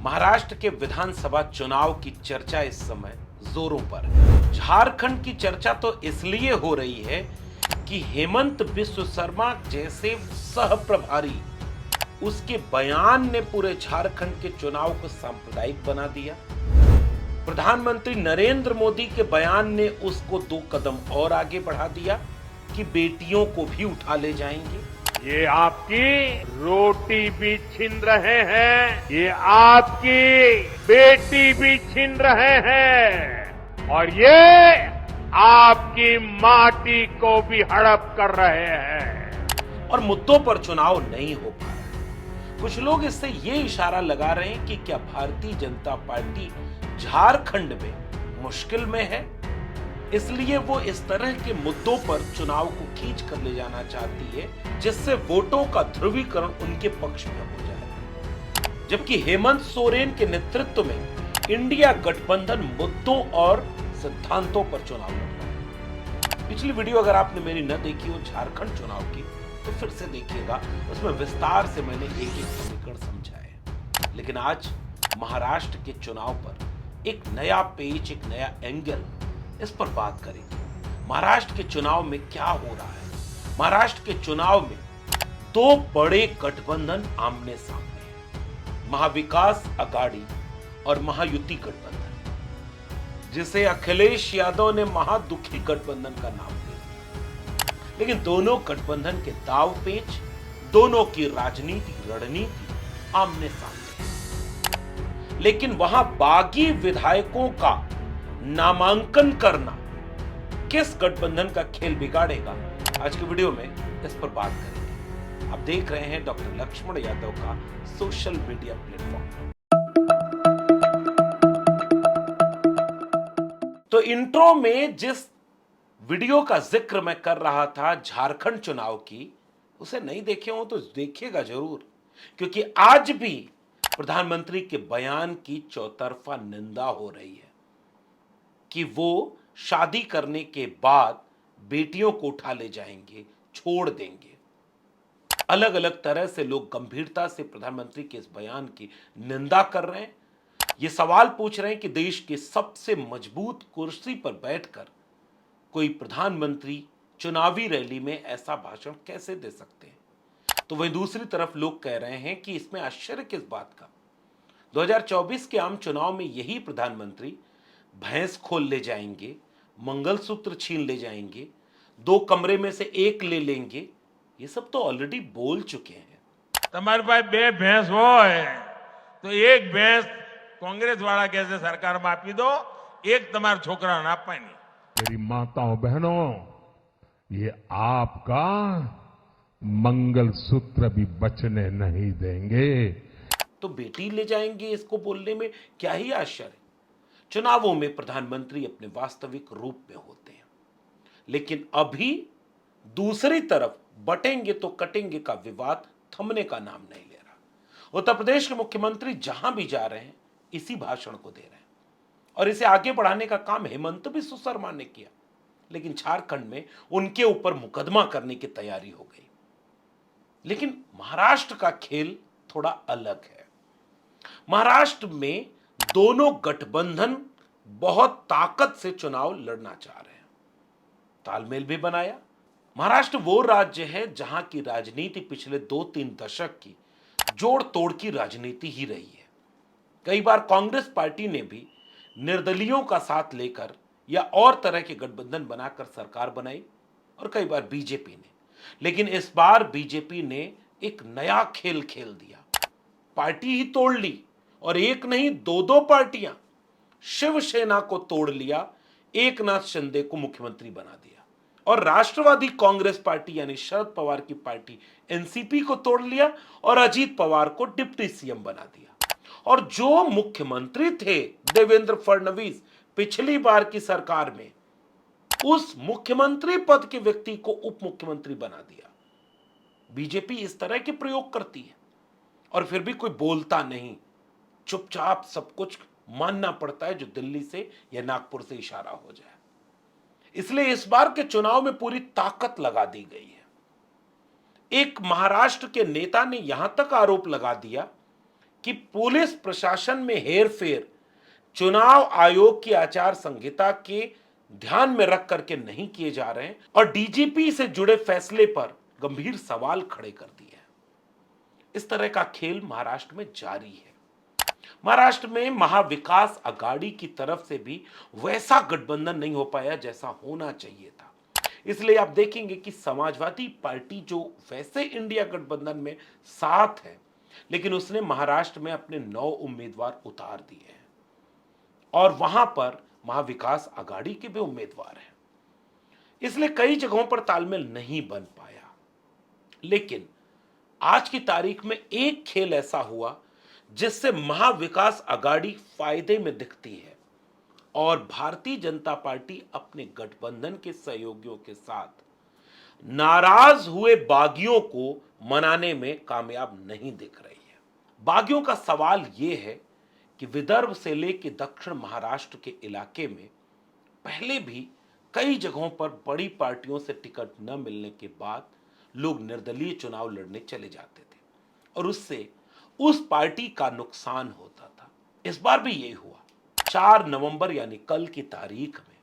महाराष्ट्र के विधानसभा चुनाव की चर्चा इस समय जोरों पर है। झारखंड की चर्चा तो इसलिए हो रही है कि हेमंत बिस्व शर्मा जैसे सह प्रभारी उसके बयान ने पूरे झारखंड के चुनाव को सांप्रदायिक बना दिया। प्रधानमंत्री नरेंद्र मोदी के बयान ने उसको 2 कदम और आगे बढ़ा दिया कि बेटियों को भी उठा ले जाएंगे। ये आपकी रोटी भी छीन रहे हैं, ये आपकी बेटी भी छीन रहे हैं और ये आपकी माटी को भी हड़प कर रहे हैं। और मुद्दों पर चुनाव नहीं हो पा रहा। कुछ लोग इससे ये इशारा लगा रहे हैं कि क्या भारतीय जनता पार्टी झारखंड में मुश्किल में है, इसलिए वो इस तरह के मुद्दों पर चुनाव को खींच कर ले जाना चाहती है जिससे वोटों का ध्रुवीकरण उनके पक्ष में हो जाए। जबकि हेमंत सोरेन के नेतृत्व में इंडिया गठबंधन मुद्दों और सिद्धांतों पर चुनाव लड़ रहा है। पिछली वीडियो अगर आपने मेरी न देखी हो झारखंड चुनाव की तो फिर से देखिएगा, उसमें विस्तार से मैंने एक एक समीकरण समझाया। लेकिन आज महाराष्ट्र के चुनाव पर एक नया पेच, एक नया एंगल, इस पर बात करेंगे। महाराष्ट्र के चुनाव में क्या हो रहा है। महाराष्ट्र के चुनाव में 2 बड़े गठबंधन आमने सामने हैं, महाविकास अघाड़ी और महायुति गठबंधन, जिसे अखिलेश यादव ने महादुखी गठबंधन का नाम दिया। लेकिन दोनों गठबंधन के दाव पेच, दोनों की राजनीति रणनीति आमने सामने है। लेकिन वहां बागी विधायकों का नामांकन करना किस गठबंधन का खेल बिगाड़ेगा, आज की वीडियो में इस पर बात करेंगे। आप देख रहे हैं डॉक्टर लक्ष्मण यादव का सोशल मीडिया प्लेटफॉर्म। तो इंट्रो में जिस वीडियो का जिक्र मैं कर रहा था झारखंड चुनाव की, उसे नहीं देखे हो तो देखिएगा जरूर, क्योंकि आज भी प्रधानमंत्री के बयान की चौतरफा निंदा हो रही है कि वो शादी करने के बाद बेटियों को उठा ले जाएंगे, छोड़ देंगे। अलग अलग तरह से लोग गंभीरता से प्रधानमंत्री के इस बयान की निंदा कर रहे हैं। ये सवाल पूछ रहे हैं कि देश की सबसे मजबूत कुर्सी पर बैठकर कोई प्रधानमंत्री चुनावी रैली में ऐसा भाषण कैसे दे सकते हैं। तो वहीं दूसरी तरफ लोग कह रहे हैं कि इसमें आश्चर्य किस बात का। 2024 के आम चुनाव में यही प्रधानमंत्री भैंस खोल ले जाएंगे, मंगलसूत्र छीन ले जाएंगे, 2 कमरे में से एक ले लेंगे, ये सब तो ऑलरेडी बोल चुके हैं। तुम्हारे पास 2 भैंस हो तो एक भैंस कांग्रेस वाला कैसे सरकार में आपी दो, एक तुम्हारा छोकरा ना पाई। मेरी माताओं बहनों, ये आपका मंगलसूत्र भी बचने नहीं देंगे। तो बेटी ले जाएंगे, इसको बोलने में क्या ही आश्चर्य। चुनावों में प्रधानमंत्री अपने वास्तविक रूप में होते हैं, लेकिन अभी दूसरी तरफ बटेंगे तो कटेंगे का विवाद थमने का नाम नहीं ले रहा। उत्तर प्रदेश के मुख्यमंत्री जहां भी जा रहे हैं इसी भाषण को दे रहे हैं और इसे आगे बढ़ाने का काम हेमंत बिस्व शर्मा ने किया। लेकिन झारखंड में उनके ऊपर मुकदमा करने की तैयारी हो गई। लेकिन महाराष्ट्र का खेल थोड़ा अलग है। महाराष्ट्र में दोनों गठबंधन बहुत ताकत से चुनाव लड़ना चाह रहे हैं, तालमेल भी बनाया। महाराष्ट्र वो राज्य है जहां की राजनीति पिछले 2-3 दशक की जोड़ तोड़ की राजनीति ही रही है। कई बार कांग्रेस पार्टी ने भी निर्दलीयों का साथ लेकर या और तरह के गठबंधन बनाकर सरकार बनाई और कई बार बीजेपी ने। लेकिन इस बार बीजेपी ने एक नया खेल खेल दिया, पार्टी ही तोड़ ली और एक नहीं 2-2 पार्टियां। शिवसेना को तोड़ लिया, एकनाथ शिंदे को मुख्यमंत्री बना दिया और राष्ट्रवादी कांग्रेस पार्टी यानी शरद पवार की पार्टी एनसीपी को तोड़ लिया और अजीत पवार को डिप्टी सीएम बना दिया। और जो मुख्यमंत्री थे देवेंद्र फडणवीस पिछली बार की सरकार में, उस मुख्यमंत्री पद के व्यक्ति को उप मुख्यमंत्री बना दिया। बीजेपी इस तरह के प्रयोग करती है और फिर भी कोई बोलता नहीं, चुपचाप सब कुछ मानना पड़ता है जो दिल्ली से या नागपुर से इशारा हो जाए। इसलिए इस बार के चुनाव में पूरी ताकत लगा दी गई है। एक महाराष्ट्र के नेता ने यहां तक आरोप लगा दिया कि पुलिस प्रशासन में हेरफेर चुनाव आयोग की आचार संहिता के ध्यान में रख करके नहीं किए जा रहे हैं और डीजीपी से जुड़े फैसले पर गंभीर सवाल खड़े कर दिए हैं। इस तरह का खेल महाराष्ट्र में जारी है। महाराष्ट्र में महाविकास अघाड़ी की तरफ से भी वैसा गठबंधन नहीं हो पाया जैसा होना चाहिए था। इसलिए आप देखेंगे कि समाजवादी पार्टी जो वैसे इंडिया गठबंधन में साथ है, लेकिन उसने महाराष्ट्र में अपने 9 उम्मीदवार उतार दिए हैं और वहां पर महाविकास अघाड़ी के भी उम्मीदवार हैं। इसलिए कई जगहों पर तालमेल नहीं बन पाया। लेकिन आज की तारीख में एक खेल ऐसा हुआ जिससे महाविकास अघाड़ी फायदे में दिखती है और भारतीय जनता पार्टी अपने गठबंधन के सहयोगियों के साथ नाराज हुए बागियों को मनाने में कामयाब नहीं दिख रही है। बागियों का सवाल यह है कि विदर्भ से लेकर दक्षिण महाराष्ट्र के इलाके में पहले भी कई जगहों पर बड़ी पार्टियों से टिकट न मिलने के बाद लोग निर्दलीय चुनाव लड़ने चले जाते थे और उससे उस पार्टी का नुकसान होता था। इस बार भी यही हुआ। 4 नवंबर यानी कल की तारीख में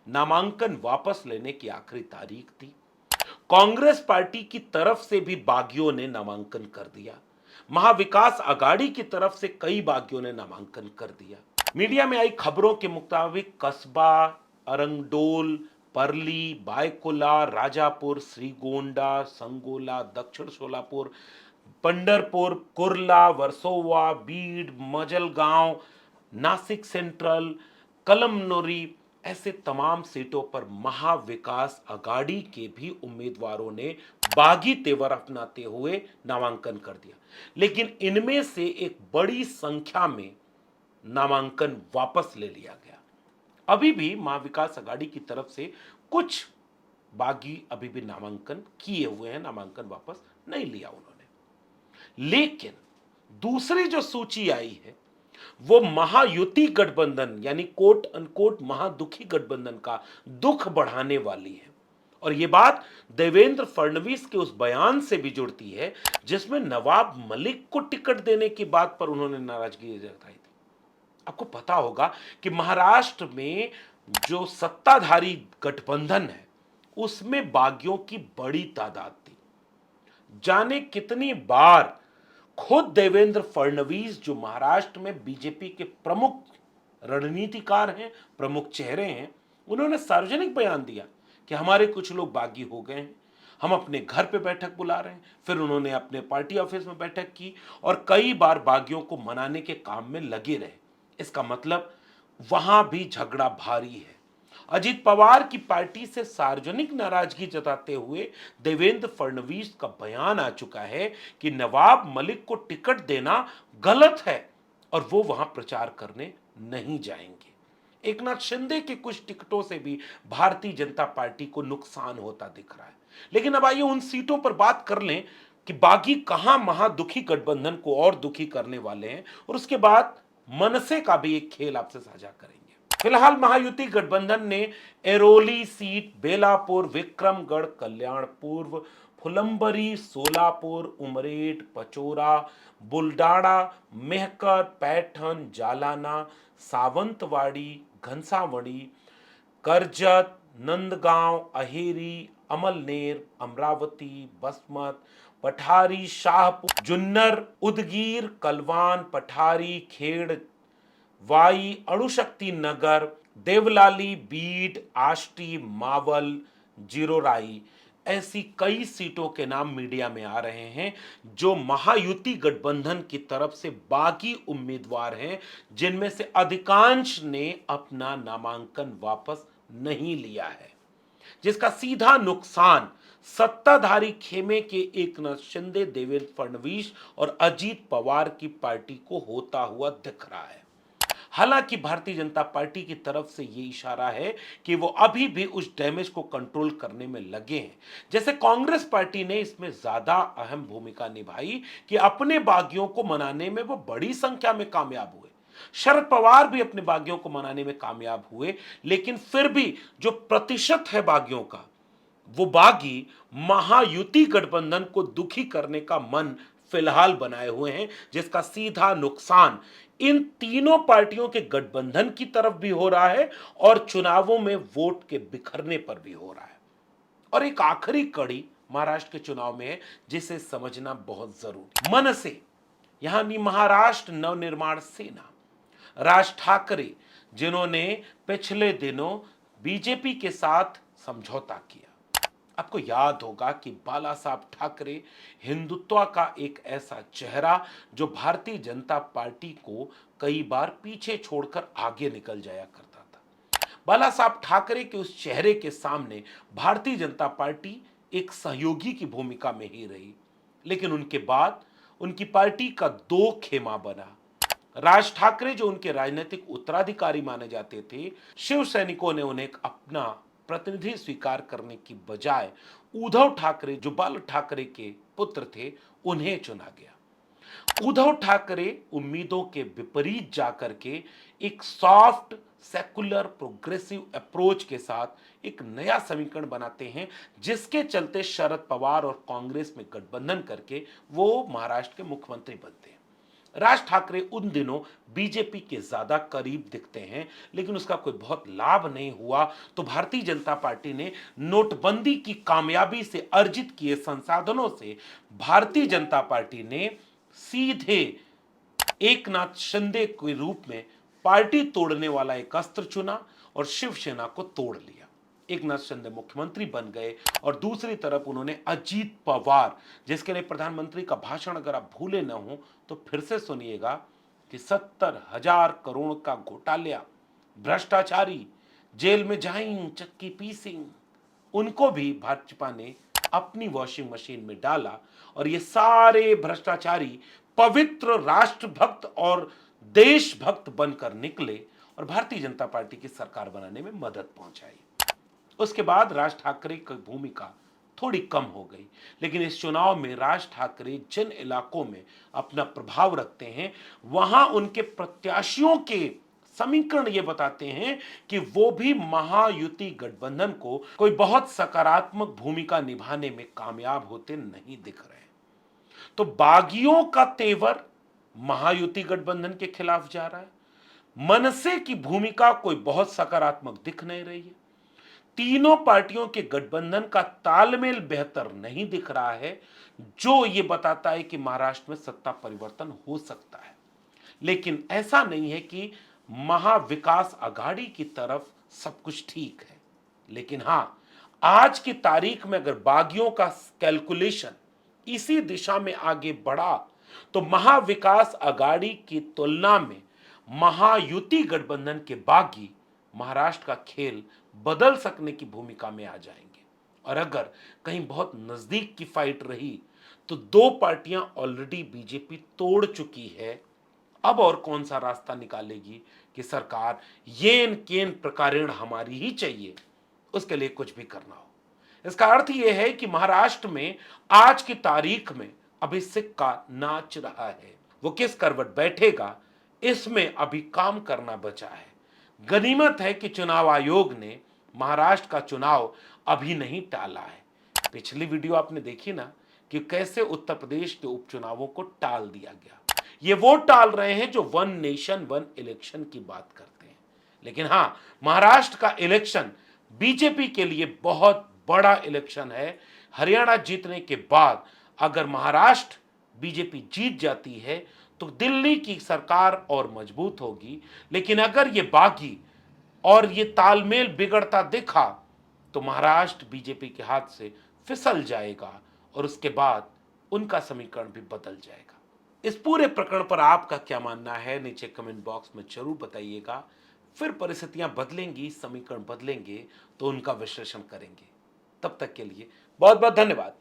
नामांकन वापस लेने की आखिरी तारीख थी। कांग्रेस पार्टी की तरफ से भी बागियों ने नामांकन कर दिया। महाविकास अघाड़ी की तरफ से कई बागियों ने नामांकन कर दिया। मीडिया में आई खबरों के मुताबिक कस्बा, अरंगडोल, परली, बायकुला, राजापुर, श्रीगोंडा, संगोला, दक्षिण सोलापुर, पंढरपुर, कुर्ला, वर्सोवा, बीड, मजलगांव, नासिक सेंट्रल, कलमनोरी, ऐसे तमाम सीटों पर महाविकास अघाड़ी के भी उम्मीदवारों ने बागी तेवर अपनाते हुए नामांकन कर दिया। लेकिन इनमें से एक बड़ी संख्या में नामांकन वापस ले लिया गया। अभी भी महाविकास अघाड़ी की तरफ से कुछ बागी अभी भी नामांकन किए हुए हैं, नामांकन वापस नहीं लिया उन्होंने। लेकिन दूसरी जो सूची आई है वो महायुति गठबंधन यानी कोट अनकोट महादुखी गठबंधन का दुख बढ़ाने वाली है। और यह बात देवेंद्र फडणवीस के उस बयान से भी जुड़ती है जिसमें नवाब मलिक को टिकट देने की बात पर उन्होंने नाराजगी जताई थी। आपको पता होगा कि महाराष्ट्र में जो सत्ताधारी गठबंधन है उसमें बागियों की बड़ी तादाद थी। जाने कितनी बार खुद देवेंद्र फडणवीस जो महाराष्ट्र में बीजेपी के प्रमुख रणनीतिकार हैं, प्रमुख चेहरे हैं, उन्होंने सार्वजनिक बयान दिया कि हमारे कुछ लोग बागी हो गए हैं, हम अपने घर पे बैठक बुला रहे हैं। फिर उन्होंने अपने पार्टी ऑफिस में बैठक की और कई बार बागियों को मनाने के काम में लगे रहे। इसका मतलब वहां भी झगड़ा भारी है। अजीत पवार की पार्टी से सार्वजनिक नाराजगी जताते हुए देवेंद्र फडणवीस का बयान आ चुका है कि नवाब मलिक को टिकट देना गलत है और वो वहां प्रचार करने नहीं जाएंगे। एकनाथ शिंदे के कुछ टिकटों से भी भारतीय जनता पार्टी को नुकसान होता दिख रहा है। लेकिन अब आइए उन सीटों पर बात कर लें कि बागी कहां महादुखी गठबंधन को और दुखी करने वाले हैं और उसके बाद मनसे का भी एक खेल आपसे साझा करेंगे। फिलहाल महायुति गठबंधन ने एरोली सीट, बेलापुर, विक्रमगढ़, कल्याणपुर, फुलंबरी, सोलापुर, उमरेठ, पचोरा, बुलडाणा, मेहकर, पैठन, जालाना, सावंतवाड़ी, घनसावड़ी, करजत, नंदगांव, अहेरी, अमलनेर, अमरावती, बसमत, पठारी, शाहपुर, जुन्नर, उदगीर, कलवान, पठारी, खेड़, वाई, अणुशक्ति नगर, देवलाली, बीड, आष्टी, मावल, जिरोराई, ऐसी कई सीटों के नाम मीडिया में आ रहे हैं जो महायुति गठबंधन की तरफ से बागी उम्मीदवार हैं, जिनमें से अधिकांश ने अपना नामांकन वापस नहीं लिया है, जिसका सीधा नुकसान सत्ताधारी खेमे के एकनाथ शिंदे, देवेंद्र फडणवीस और अजीत पवार की पार्टी को होता हुआ दिख रहा है। हालांकि भारतीय जनता पार्टी की तरफ से यह इशारा है कि वो अभी भी उस डैमेज को कंट्रोल करने में लगे हैं। जैसे कांग्रेस पार्टी ने इसमें ज्यादा अहम भूमिका निभाई कि अपने बागियों को मनाने में वो बड़ी संख्या में कामयाब हुए। शरद पवार भी अपने बागियों को मनाने में कामयाब हुए, लेकिन फिर भी जो प्रतिशत है बागियों का, वो बागी महायुति गठबंधन को दुखी करने का मन फिलहाल बनाए हुए हैं, जिसका सीधा नुकसान इन तीनों पार्टियों के गठबंधन की तरफ भी हो रहा है और चुनावों में वोट के बिखरने पर भी हो रहा है। और एक आखिरी कड़ी महाराष्ट्र के चुनाव में है, जिसे समझना बहुत जरूरी। मनसे यानी महाराष्ट्र नवनिर्माण सेना, राज ठाकरे, जिन्होंने पिछले दिनों बीजेपी के साथ समझौता किया। आपको याद होगा कि बाला साहब ठाकरे हिंदुत्व का एक ऐसा चेहरा जो भारतीय जनता पार्टी को कई बार पीछे छोड़कर आगे निकल जाया करता था। बाला साहब ठाकरे के उस चेहरे के सामने भारतीय जनता पार्टी एक सहयोगी की भूमिका में ही रही, लेकिन उनके बाद उनकी पार्टी का दो खेमा बना। राज ठाकरे जो उनके राजनीतिक उत्तराधिकारी माने जाते थे, शिव सैनिकों ने उन्हें अपना प्रतिनिधि स्वीकार करने की बजाय उद्धव ठाकरे जो बाल ठाकरे के पुत्र थे, उन्हें चुना गया। उद्धव ठाकरे उम्मीदों के विपरीत जाकर के एक सॉफ्ट सेकुलर प्रोग्रेसिव अप्रोच के साथ एक नया समीकरण बनाते हैं, जिसके चलते शरद पवार और कांग्रेस में गठबंधन करके वो महाराष्ट्र के मुख्यमंत्री बनते हैं। राज ठाकरे उन दिनों बीजेपी के ज्यादा करीब दिखते हैं, लेकिन उसका कोई बहुत लाभ नहीं हुआ। तो भारतीय जनता पार्टी ने नोटबंदी की कामयाबी से अर्जित किए संसाधनों से भारतीय जनता पार्टी ने सीधे एकनाथ शिंदे के रूप में पार्टी तोड़ने वाला एक अस्त्र चुना और शिवसेना को तोड़ लिया। एकनाथ शिंदे मुख्यमंत्री बन गए और दूसरी तरफ उन्होंने अजीत पवार, जिसके लिए प्रधानमंत्री का भाषण अगर आप भूले न हो तो फिर से सुनिएगा कि 70,000 करोड़ का घोटालिया, भ्रष्टाचारी, जेल में जाएं चक्की पीसिंग, उनको भी भाजपा ने अपनी वॉशिंग मशीन में डाला और ये सारे भ्रष्टाचारी पवित्र राष्ट्रभक्त और देशभक्त बनकर निकले और भारतीय जनता पार्टी की सरकार बनाने में मदद पहुंचाई। उसके बाद राज ठाकरे की भूमिका थोड़ी कम हो गई, लेकिन इस चुनाव में राज ठाकरे जिन इलाकों में अपना प्रभाव रखते हैं, वहां उनके प्रत्याशियों के समीकरण ये बताते हैं कि वो भी महायुति गठबंधन को कोई बहुत सकारात्मक भूमिका निभाने में कामयाब होते नहीं दिख रहे। तो बागियों का तेवर महायुति गठबंधन के खिलाफ जा रहा है। मनसे की भूमिका कोई बहुत सकारात्मक दिख नहीं रही है। तीनों पार्टियों के गठबंधन का तालमेल बेहतर नहीं दिख रहा है, जो यह बताता है कि महाराष्ट्र में सत्ता परिवर्तन हो सकता है। लेकिन ऐसा नहीं है कि महाविकास आघाड़ी की तरफ सब कुछ ठीक है। लेकिन हां, आज की तारीख में अगर बागियों का कैलकुलेशन इसी दिशा में आगे बढ़ा तो महाविकास आघाड़ी की तुलना में महायुति गठबंधन के बागी महाराष्ट्र का खेल बदल सकने की भूमिका में आ जाएंगे। और अगर कहीं बहुत नजदीक की फाइट रही तो दो पार्टियां ऑलरेडी बीजेपी तोड़ चुकी है। अब और कौन सा रास्ता निकालेगी कि सरकार येन केन प्रकारेण हमारी ही चाहिए, उसके लिए कुछ भी करना हो। इसका अर्थ यह है कि महाराष्ट्र में आज की तारीख में अभी सिक्का नाच रहा है। वो किस करवट बैठेगा, इसमें अभी काम करना बचा है। गनीमत है कि चुनाव आयोग ने महाराष्ट्र का चुनाव अभी नहीं टाला है। पिछली वीडियो आपने देखी ना कि कैसे उत्तर प्रदेश के उपचुनावों को टाल दिया गया। ये वो टाल रहे हैं जो वन नेशन वन इलेक्शन की बात करते हैं। लेकिन हां, महाराष्ट्र का इलेक्शन बीजेपी के लिए बहुत बड़ा इलेक्शन है। हरियाणा जीतने के बाद अगर महाराष्ट्र बीजेपी जीत जाती है तो दिल्ली की सरकार और मजबूत होगी। लेकिन अगर ये बागी और ये तालमेल बिगड़ता दिखा तो महाराष्ट्र बीजेपी के हाथ से फिसल जाएगा और उसके बाद उनका समीकरण भी बदल जाएगा। इस पूरे प्रकरण पर आपका क्या मानना है, नीचे कमेंट बॉक्स में जरूर बताइएगा। फिर परिस्थितियां बदलेंगी, समीकरण बदलेंगे तो उनका विश्लेषण करेंगे। तब तक के लिए बहुत बहुत धन्यवाद।